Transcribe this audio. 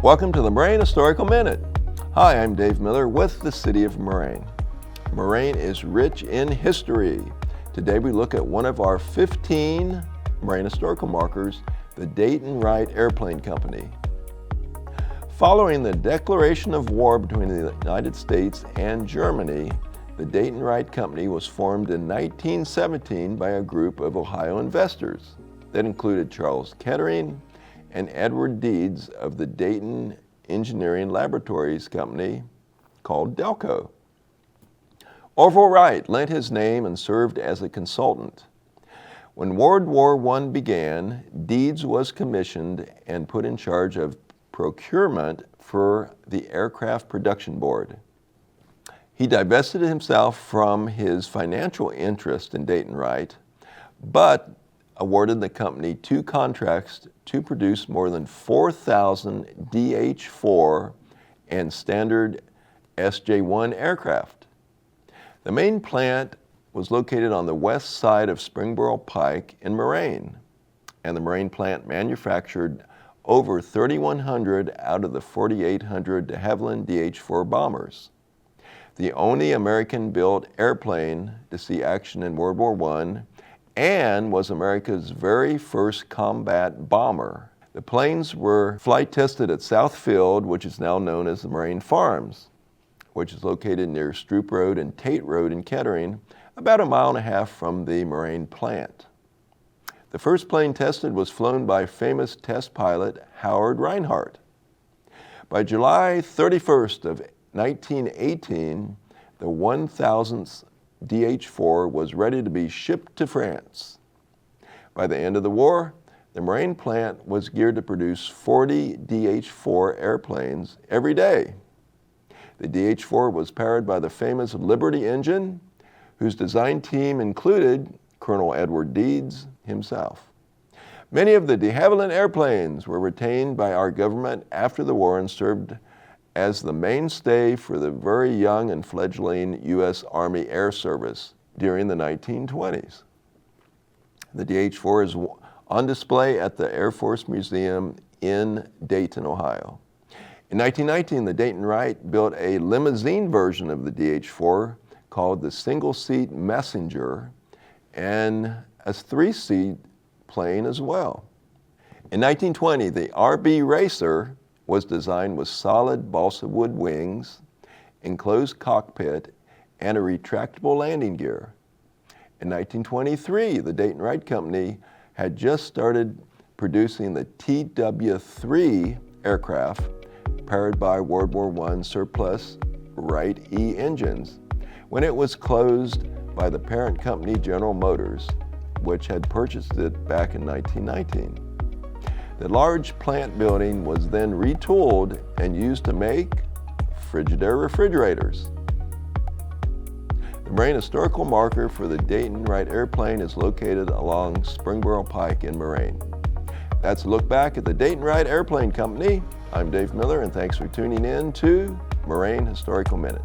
Welcome to the Moraine Historical Minute. Hi, I'm Dave Miller with the City of Moraine. Moraine is rich in history. Today we look at one of our 15 Moraine historical markers, the Dayton Wright Airplane Company. Following the declaration of war between the United States and Germany, the Dayton Wright Company was formed in 1917 by a group of Ohio investors that included Charles Kettering and Edward Deeds of the Dayton Engineering Laboratories Company, called Delco. Orville Wright lent his name and served as a consultant. When World War I began, Deeds was commissioned and put in charge of procurement for the Aircraft Production Board. He divested himself from his financial interest in Dayton Wright, but awarded the company 2 contracts to produce more than 4,000 DH-4 and standard SJ-1 aircraft. The main plant was located on the west side of Springboro Pike in Moraine, and the Moraine plant manufactured over 3,100 out of the 4,800 de Havilland DH-4 bombers. The only American-built airplane to see action in World War I, and was America's very first combat bomber. The planes were flight tested at South Field, which is now known as the Moraine Farms, which is located near Stroop Road and Tate Road in Kettering, about a mile and a half from the Moraine plant. The first plane tested was flown by famous test pilot Howard Reinhardt. By July 31st of 1918, the 1,000th DH-4 was ready to be shipped to France. By the end of the war, the Moraine plant was geared to produce 40 DH-4 airplanes every day. The DH-4 was powered by the famous Liberty engine, whose design team included Colonel Edward Deeds himself. Many of the de Havilland airplanes were retained by our government after the war and served as the mainstay for the very young and fledgling U.S. Army Air Service during the 1920s. The DH-4 is on display at the Air Force Museum in Dayton, Ohio. In 1919, the Dayton Wright built a limousine version of the DH-4 called the single-seat Messenger, and a 3-seat plane as well. In 1920, the RB Racer was designed with solid balsa wood wings, enclosed cockpit, and a retractable landing gear. In 1923, the Dayton Wright Company had just started producing the TW-3 aircraft powered by World War I surplus Wright E engines when it was closed by the parent company General Motors, which had purchased it back in 1919. The large plant building was then retooled and used to make Frigidaire refrigerators. The Moraine historical marker for the Dayton Wright airplane is located along Springboro Pike in Moraine. That's a look back at the Dayton Wright Airplane Company. I'm Dave Miller, and thanks for tuning in to Moraine Historical Minute.